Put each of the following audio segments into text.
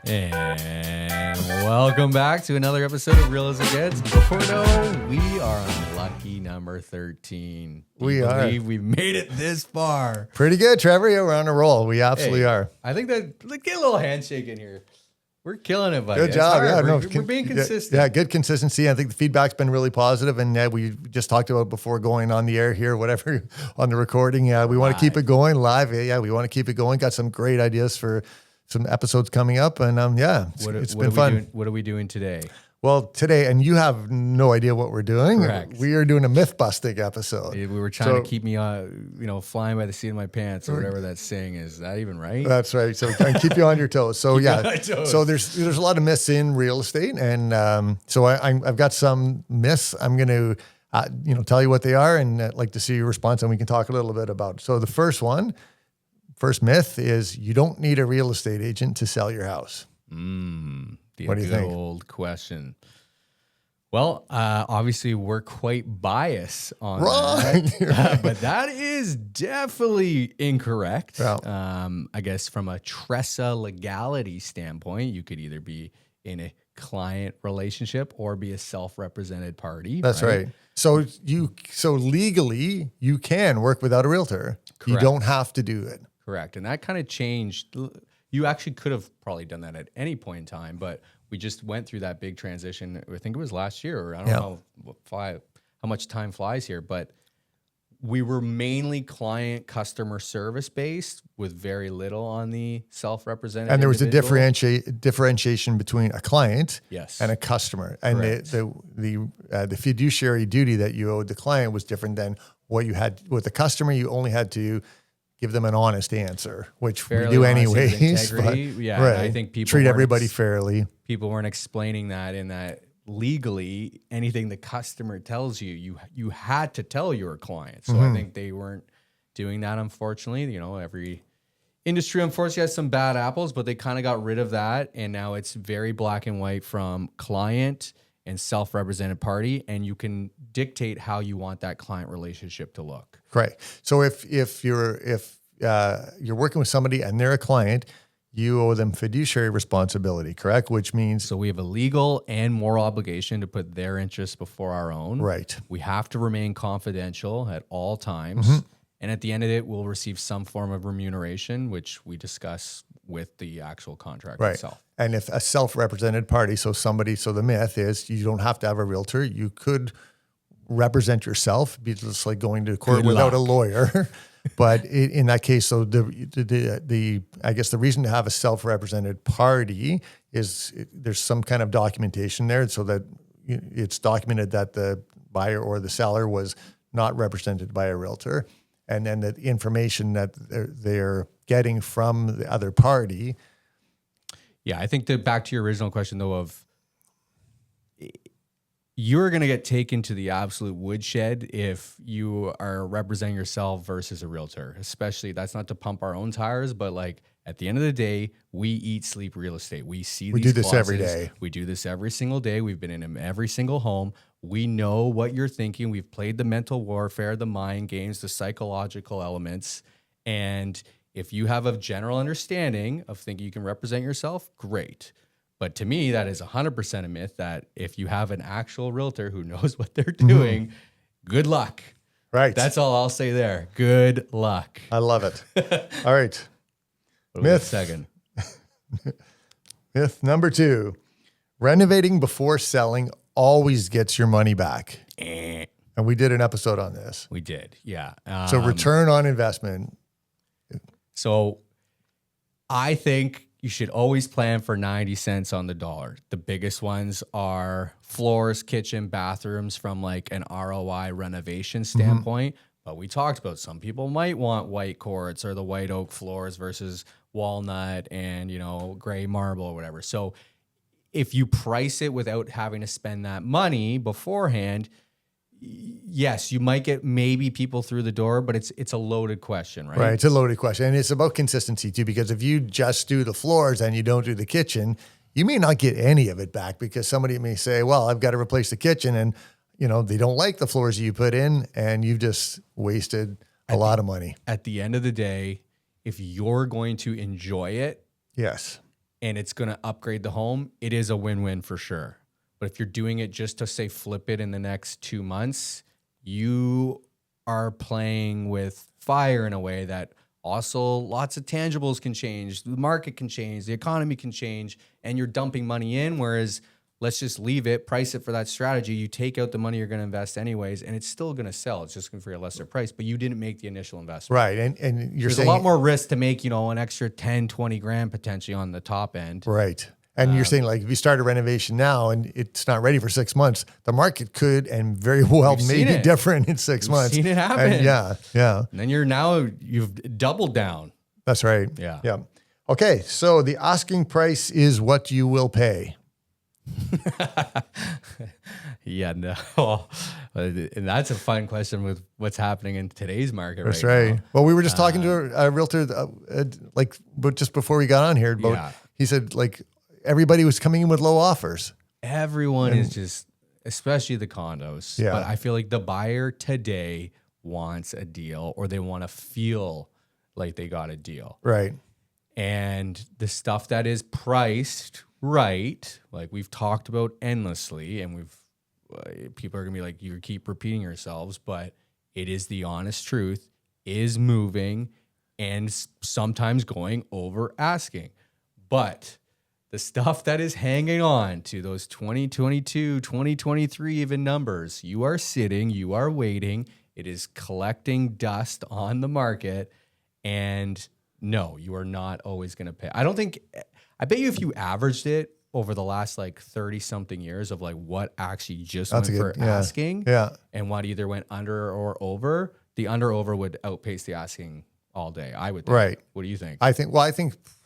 And welcome back to another episode of Real As It Gets. Before no, we are on lucky number 13. We are. We've made it this far. Pretty good, Trevor. Yeah, we're on a roll. We absolutely are. I think that, get a little handshake in here. We're killing it, buddy. Good job. Yeah, we're being consistent. Yeah, good consistency. I think the feedback's been really positive, and we just talked about before going on the air here, whatever, on the recording. Yeah, we want to keep it going live. Yeah, we want to keep it going. Got some great ideas for some episodes coming up, and it's been fun. What are we doing today? Well, today, and you have no idea what we're doing. Correct. We are doing a myth-busting episode. We were trying to keep me flying by the seat of my pants, or whatever that saying is. Is that even right? That's right. So try and keep you on your toes. So toes. So there's a lot of myths in real estate, and so I've got some myths. I'm going to tell you what they are, and I'd like to see your response, and we can talk a little bit about it. So the first myth is you don't need a real estate agent to sell your house. What do you think? Old question. Well, obviously we're quite biased on that, but that is definitely incorrect. Yeah. I guess from a TRESA legality standpoint, you could either be in a client relationship or be a self-represented party. That's right. So legally you can work without a realtor. Correct. You don't have to do it. Correct. And that kind of changed. You actually could have probably done that at any point in time, but we just went through that big transition. I think it was last year, or I don't know how much time flies here, but we were mainly client customer service based with very little on the self-represented. And there was a differentiation between a client and a customer. And the fiduciary duty that you owed the client was different than what you had with the customer. You only had to give them an honest answer, which fairly we do anyways. But, I think people treat everybody fairly. People weren't explaining that in that legally anything the customer tells you had to tell your client. So I think they weren't doing that, unfortunately. Every industry unfortunately has some bad apples, but they kind of got rid of that, and now it's very black and white from client and self-represented party, and you can dictate how you want that client relationship to look. Right. So if you're working with somebody and they're a client, you owe them fiduciary responsibility, correct? Which means so we have a legal and moral obligation to put their interests before our own. Right. We have to remain confidential at all times. And at the end of it, we'll receive some form of remuneration, which we discuss with the actual contract itself. And if a self-represented party, so the myth is you don't have to have a realtor. You could represent yourself, be just like going to court without a lawyer. But in that case, so I guess the reason to have a self-represented party is there's some kind of documentation there, so that it's documented that the buyer or the seller was not represented by a realtor. And then the information that they're getting from the other party. Yeah, I think back to your original question, though, of you're going to get taken to the absolute woodshed if you are representing yourself versus a realtor. Especially, that's not to pump our own tires, but at the end of the day, we eat, sleep real estate. We do this every day. We do this every single day. We've been in every single home. We know what you're thinking. We've played the mental warfare, the mind games, the psychological elements. And if you have a general understanding of thinking you can represent yourself, great. But to me, that is 100% a myth that if you have an actual realtor who knows what they're doing, good luck. Right. That's all I'll say there. Good luck. I love it. All right. Second. Myth number 2. Renovating before selling always gets your money back. And we did an episode on this. We did, yeah. So return on investment. So I think you should always plan for 90 cents on the dollar. The biggest ones are floors, kitchen, bathrooms from an ROI renovation standpoint. But we talked about some people might want white quartz or the white oak floors versus walnut and, gray marble or whatever. So if you price it without having to spend that money beforehand, yes, you might get maybe people through the door, but it's a loaded question, right? Right, it's a loaded question. And it's about consistency too, because if you just do the floors and you don't do the kitchen, you may not get any of it back because somebody may say, well, I've got to replace the kitchen and, they don't like the floors you put in and you've just wasted a lot of money. At the end of the day, if you're going to enjoy it, yes, and it's going to upgrade the home, it is a win-win for sure. But if you're doing it just to say flip it in the next 2 months, you are playing with fire in a way that also lots of tangibles can change. The market can change. The economy can change. And you're dumping money in. Whereas let's just leave it, price it for that strategy. You take out the money you're going to invest anyways, and it's still going to sell. It's just going for a lesser price, but you didn't make the initial investment. Right. And you're There's saying a lot more risk to make, an extra 10, 20 grand potentially on the top end. right. And you're saying like if you start a renovation now and it's not ready for 6 months, the market could and very well may be different in 6 months. Seen it happen. And yeah. And then you've doubled down. That's right. Yeah. Okay. So the asking price is what you will pay. Yeah, no. And that's a fun question with what's happening in today's market. That's right. Now. Well, we were just talking to a realtor, but just before we got on here, he said like everybody was coming in with low offers. Everyone is just, especially the condos. Yeah. But I feel like the buyer today wants a deal, or they want to feel like they got a deal. Right. And the stuff that is priced right, like we've talked about endlessly, and people are gonna be like, you keep repeating yourselves, but it is the honest truth, is moving and sometimes going over asking. But the stuff that is hanging on to those 2022, 2023 even numbers, you are sitting, you are waiting, it is collecting dust on the market, and no, you are not always going to pay. I bet you if you averaged it over the last like 30 something years of like what actually just went for asking and what either went under or over, the under over would outpace the asking all day, I would think. Right. What do you think? I think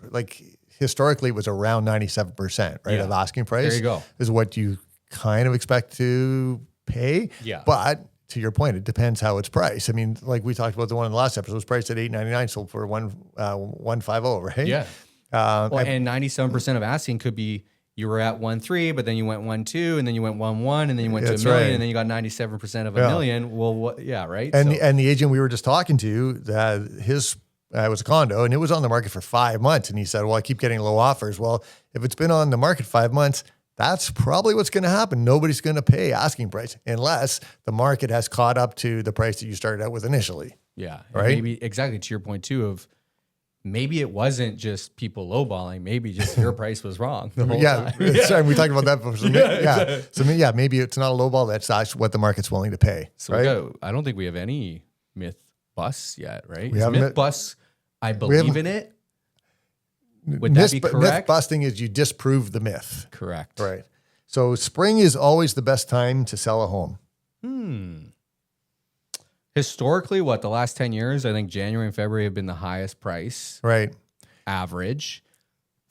like historically it was around 97%, right? Of asking price. There you go. Is what you kind of expect to pay. Yeah. But to your point, it depends how it's priced. I mean, like we talked about the one in the last episode was priced at $899, sold for $150, right? Yeah. And 97% of asking could be you were at 1.3, but then you went 1.2, and then you went 1.1, and then you went to $1 million, and then you got 97% of $1 million. Well, right? And the agent we were just talking to, his was a condo, and it was on the market for 5 months, and he said, "Well, I keep getting low offers." Well, if it's been on the market 5 months, that's probably what's going to happen. Nobody's going to pay asking price unless the market has caught up to the price that you started out with initially. Yeah. Right. Maybe exactly to your point too of maybe it wasn't just people lowballing. Maybe just your price was wrong the whole time. Sorry, we talked about that before. So, maybe it's not a lowball. That's actually what the market's willing to pay. So right? I don't think we have any myth busts yet, right? We have myth busts. I believe in it. Would that be correct? Myth busting is you disprove the myth. Correct. Right. So spring is always the best time to sell a home. Historically, the last 10 years, I think January and February have been the highest price. Right. Average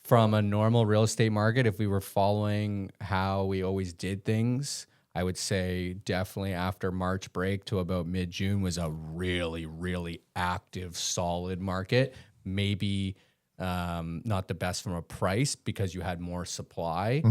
from a normal real estate market. If we were following how we always did things, I would say definitely after March break to about mid-June was a really, really active, solid market. Maybe not the best from a price because you had more supply,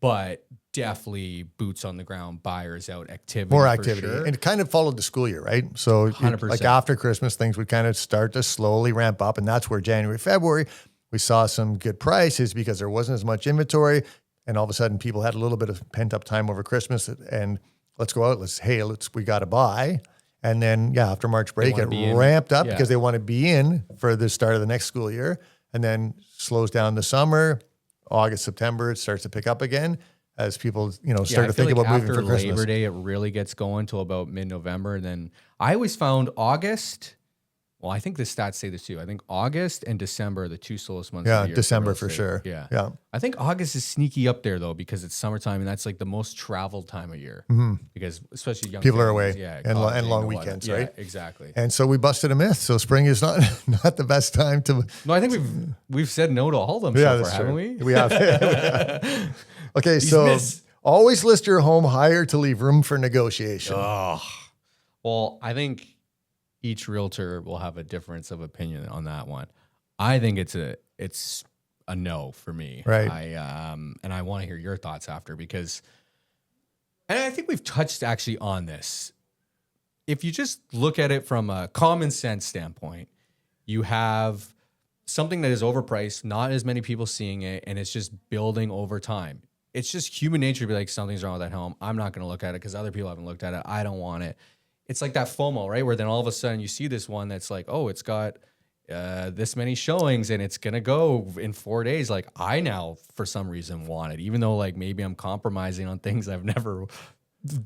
but definitely boots on the ground, buyers out, activity. More activity. Sure. And it kind of followed the school year, right? So 100%. Like after Christmas, things would kind of start to slowly ramp up. And that's where January, February, we saw some good prices because there wasn't as much inventory. And all of a sudden people had a little bit of pent up time over Christmas and let's go out. We got to buy. And then, after March break, it ramped up because they want to be in for the start of the next school year. And then slows down the summer, August, September, it starts to pick up again as people, start to think about moving for Christmas. After Labor Day, it really gets going till about mid-November. And then I always found August, well, I think the stats say this too. I think August and December are the two slowest months of the year. December for sure. Yeah. I think August is sneaky up there though, because it's summertime and that's like the most traveled time of year. Because especially young people are families, away and long weekends, right? Yeah, exactly. And so we busted a myth. So spring is not the best time to. No, I think we've said no to all of them so far, haven't we? We have. Okay, so always list your home higher to leave room for negotiation. Oh, well, I think each realtor will have a difference of opinion on that one. I think it's a no for me. Right. And I want to hear your thoughts after because, and I think we've touched actually on this. If you just look at it from a common sense standpoint, you have something that is overpriced, not as many people seeing it, and it's just building over time. It's just human nature to be like, something's wrong with that home. I'm not going to look at it because other people haven't looked at it. I don't want it. It's like that FOMO, right? Where then all of a sudden you see this one that's like, oh, it's got this many showings and it's going to go in 4 days. Like, I now, for some reason, want it, even though like maybe I'm compromising on things I've never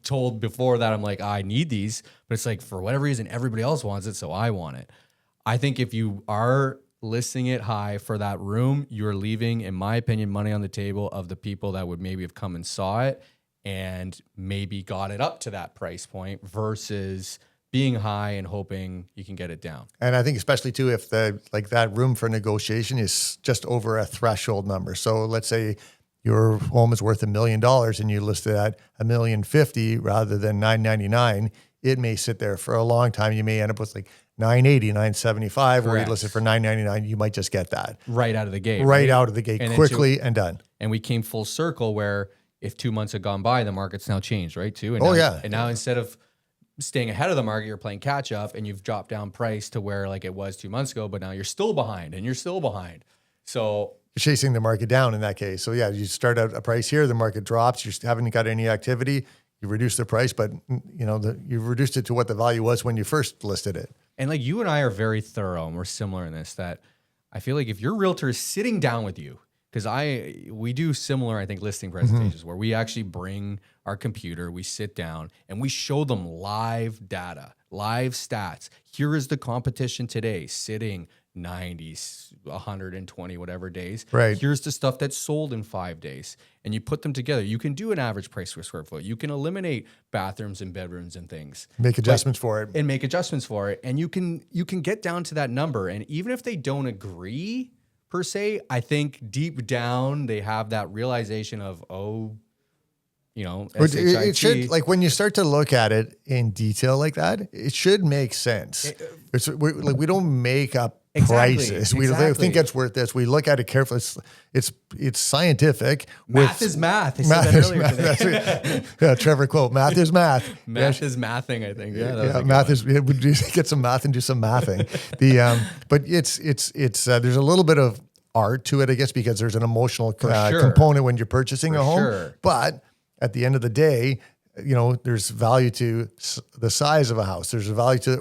told before that I'm like, I need these, but it's like, for whatever reason, everybody else wants it, so I want it. I think if you are listing it high for that room, you're leaving, in my opinion, money on the table of the people that would maybe have come and saw it and maybe got it up to that price point versus being high and hoping you can get it down. And I think especially too, if that room for negotiation is just over a threshold number. So let's say your home is worth $1 million and you list it at $1,050,000 rather than $999,000. It may sit there for a long time. You may end up with like $980,000, $975,000, or you list it for $999,000. You might just get that right out of the gate. Right out of the gate, and quickly and done. And we came full circle where if 2 months had gone by, the market's now changed, right? Too. And And now instead of staying ahead of the market, you're playing catch up, and you've dropped down price to where like it was 2 months ago, but now you're still behind, and you're still behind. So you're chasing the market down in that case. So yeah, you start out a price here, the market drops, you haven't got any activity, you reduce the price, but you've reduced it to what the value was when you first listed it. And like, you and I are very thorough, and we're similar in this, that I feel like if your realtor is sitting down with you, because we do similar, I think, listing presentations where we actually bring our computer, we sit down and we show them live data, live stats. Here is the competition today, sitting 90, 120, whatever days. Right. Here's the stuff that's sold in 5 days. And you put them together. You can do an average price per square foot. You can eliminate bathrooms and bedrooms and things. Make adjustments for it. And make adjustments for it. And you can get down to that number. And even if they don't agree per se, I think deep down they have that realization of, it should, like, when you start to look at it in detail like that, it should make sense. We don't make up prices. We think it's worth this. We look at it carefully. It's scientific. Math is math. I said that earlier today. Yeah, Trevor quote, math is math. Math is mathing, I think. Yeah, math is, get some math and do some mathing. But it's there's a little bit of art to it, I guess, because there's an emotional component when you're purchasing a home. Sure. But at the end of the day, there's value to the size of a house. There's a value to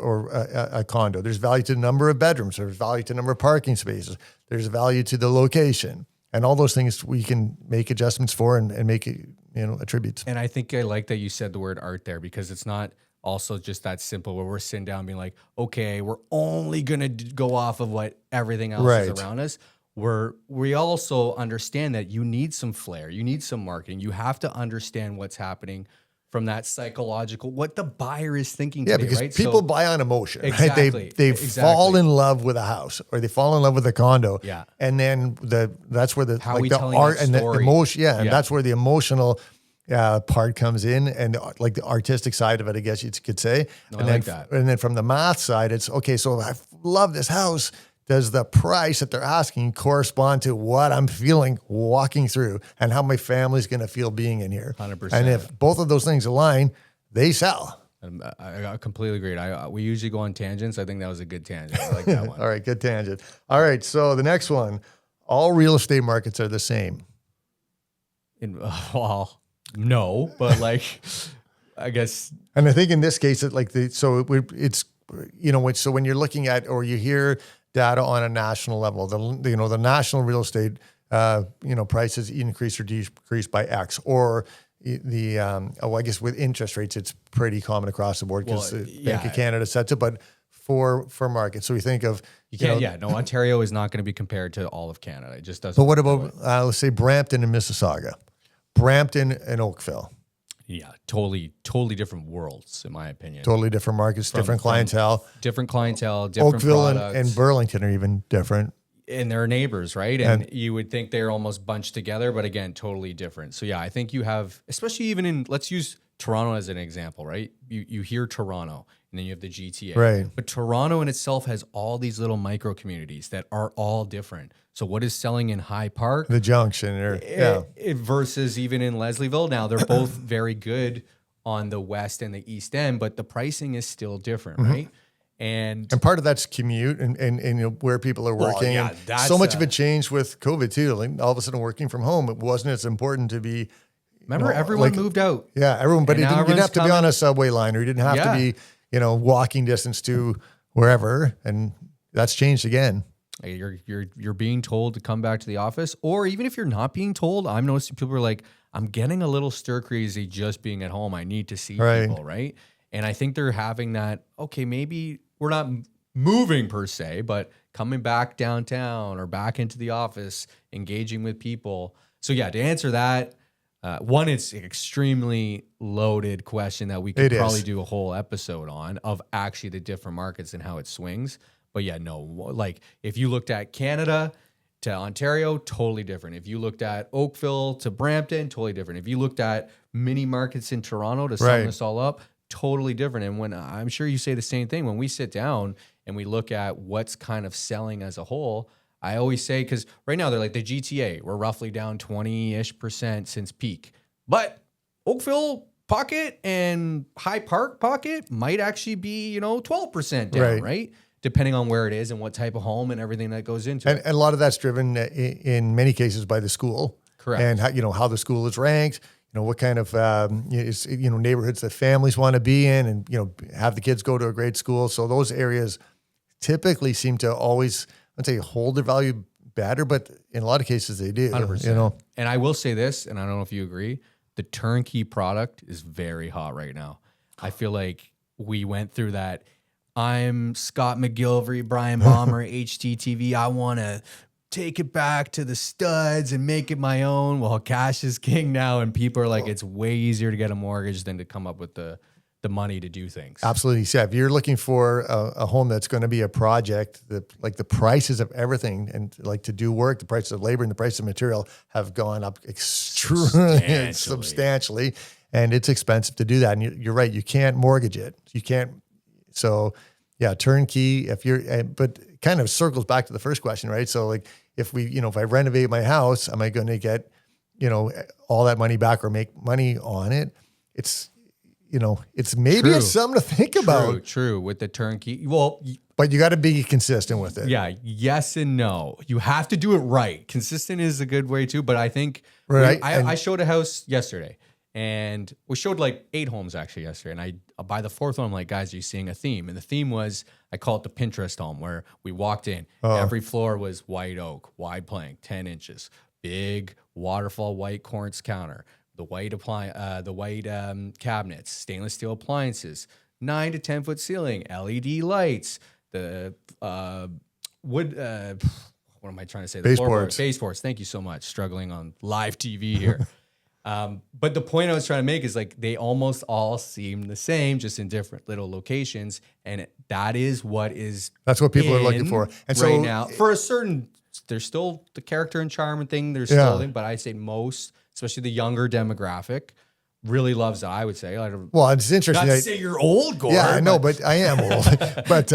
a condo. There's value to the number of bedrooms. There's value to the number of parking spaces. There's value to the location. And all those things we can make adjustments for and make it, attributes. And I think I like that you said the word art there, because it's not also just that simple where we're sitting down being like, okay, we're only going to go off of what everything else is around us. We also understand that you need some flair, you need some marketing. You have to understand what's happening from that psychological, what the buyer is thinking today, because right? people buy on emotion, exactly, right? They fall in love with a house, or they fall in love with a condo. Yeah. And then that's where the telling art that and the story. emotion, and that's where the emotional part comes in, and like the artistic side of it, I guess you could say. I like that. And then from the math side, it's okay, so I love this house. Does the price that they're asking correspond to what I'm feeling walking through and how my family's going to feel being in here? 100%. And if both of those things align, they sell. I completely agree. We usually go on tangents. I think that was a good tangent. I like that one. All right, good tangent. All right, so the next one, all real estate markets are the same. Well, no, but like, I guess. And I think in this case, so when you're looking at, or you hear data on a national level, the national real estate, prices increase or decrease by X, or I guess with interest rates, it's pretty common across the board because the Bank of Canada sets it, but for markets. So we think of, Ontario is not going to be compared to all of Canada. It just doesn't. But what about, let's say Brampton and Mississauga, Brampton and Oakville? Yeah, totally different worlds, in my opinion. Totally different markets, different clientele. Different clientele, different Oakville products. and Burlington are even different. And they're neighbors, right? And you would think they're almost bunched together, but again, totally different. So yeah, I think you have, especially even in, let's use Toronto as an example, right? You hear Toronto, and then you have the GTA. Right. But Toronto in itself has all these little micro communities that are all different. So what is selling in High Park? The Junction. Versus even in Leslieville. Now, they're both very good on the west and the east end, but the pricing is still different, right? And part of that's commute and you know, where people are working. yeah, and that's so much of it changed with COVID too. Like all of a sudden working from home, it wasn't as important to be. remember, you know, everyone like, moved out. Yeah, everyone, but And you now didn't have to be on coming- a subway line, or you didn't have to Yeah. be, you know, walking distance to wherever. And that's changed again. You're being told to come back to the office, or even if you're not being told, I'm noticing people are like, I'm getting a little stir crazy just being at home. I need to see Right. people, right? And I think they're having that. Okay, maybe we're not moving per se, but coming back downtown or back into the office, engaging with people. So yeah, to answer that, one, it's an extremely loaded question that we could It probably is. do a whole episode on of actually the different markets and how it swings. But yeah, no, like if you looked at Canada to Ontario, totally different. If you looked at Oakville to Brampton, totally different. If you looked at mini markets in Toronto to sum Right. this all up, totally different. And when I'm sure you say the same thing, when we sit down and we look at what's kind of selling as a whole, I always say, because right now they're like the GTA, we're roughly down 20-ish% since peak. But Oakville pocket and High Park pocket might actually be, 12% down, right? Depending on where it is and what type of home and everything that goes into it. And a lot of that's driven in many cases by the school. Correct. And how the school is ranked, what kind of neighborhoods that families want to be in, and have the kids go to a great school. So those areas typically seem to always, I'd say, hold their value better, but in a lot of cases they do. 100%. And I will say this, and I don't know if you agree, the turnkey product is very hot right now. I feel like we went through that. I'm Scott McGilvery, Brian Balmer, HGTV. I want to take it back to the studs and make it my own. Well, cash is king now, and people are like, it's way easier to get a mortgage than to come up with the money to do things. Absolutely. So if you're looking for a home that's going to be a project, the prices of everything and like to do work, the price of labor and the price of material have gone up extremely substantially, and it's expensive to do that. And you're right, you can't mortgage it. You can't. So yeah, turnkey. But it kind of circles back to the first question, right? So like if if I renovate my house, am I going to get all that money back or make money on it? It's maybe it's something to think about. True. With the turnkey. Well, but you got to be consistent with it. Yeah. Yes and no. You have to do it right. Consistent is a good way too. But I think I showed a house yesterday, and we showed like 8 homes actually yesterday. And by the 4th one, I'm like, guys, are you seeing a theme? And the theme was, I call it the Pinterest home, where we walked in. Every floor was white oak, wide plank, 10 inches, big waterfall white quartz counter. The white cabinets, stainless steel appliances, 9 to 10 foot ceiling, LED lights, the wood. What am I trying to say? The Baseboards. Baseboards. Thank you so much. Struggling on live TV here. But the point I was trying to make is like they almost all seem the same, just in different little locations, and that's what people are looking for. And so right now, for a certain, there's still the character and charm and thing. There's still, but I say most, especially the younger demographic, really loves it. I would say. Well, it's interesting. Not to say you're old, Gord. Yeah, I know, but I am old. But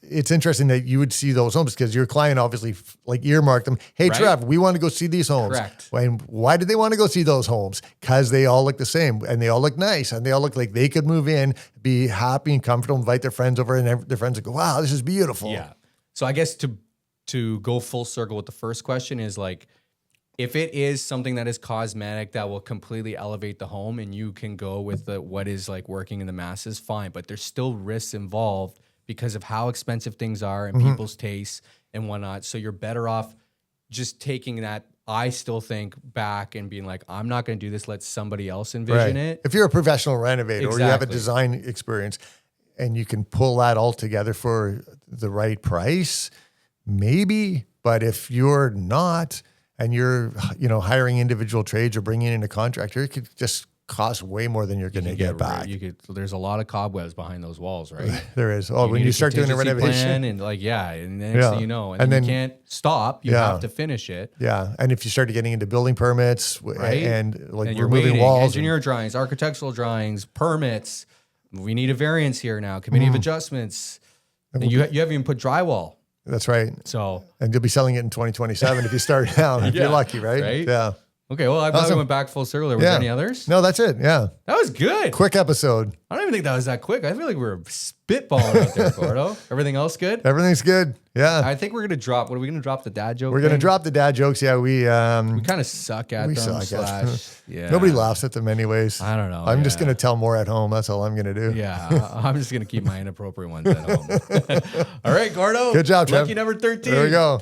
it's interesting that you would see those homes because your client obviously like earmarked them. Hey, Right? Trev, we want to go see these homes. Correct. And why did they want to go see those homes? Because they all look the same and they all look nice and they all look like they could move in, be happy and comfortable, invite their friends over, and their friends would go, wow, this is beautiful. Yeah. So I guess to go full circle with the first question is like, if it is something that is cosmetic that will completely elevate the home and you can go with what is like working in the masses, fine. But there's still risks involved because of how expensive things are and people's tastes and whatnot. So you're better off just taking that, I still think, back and being like, I'm not going to do this. Let somebody else envision it. If you're a professional renovator or you have a Exactly. design experience and you can pull that all together for the right price, maybe. But if you're not, and you're, hiring individual trades or bringing in a contractor, it could just cost way more than you're going to get back. There's a lot of cobwebs behind those walls, right? There is. Oh, when you start doing a renovation, and and the next thing you know, and then you can't stop. You have to finish it. Yeah, and if you start getting into building permits, right, and like and you're removing waiting, walls, engineer drawings, architectural drawings, permits. We need a variance here now. Committee of adjustments. And you haven't even put drywall. That's right. So, and you'll be selling it in 2027 if you start now, if you're lucky, right? Right? Yeah. Okay, well, I probably Awesome. went back full circle there. Was there any others? No, that's it. Yeah. That was good. Quick episode. I don't even think that was that quick. I feel like we were spitballing out there, Gordo. Everything else good? Everything's good. Yeah. I think we're going to drop, what are we going to drop, the dad joke? We're going to drop the dad jokes. Yeah, we kind of suck at them. Yeah. Nobody laughs at them anyways. I don't know. I'm just going to tell more at home. That's all I'm going to do. Yeah, I'm just going to keep my inappropriate ones at home. All right, Gordo. Good job, Trev. Lucky number 13. There we go.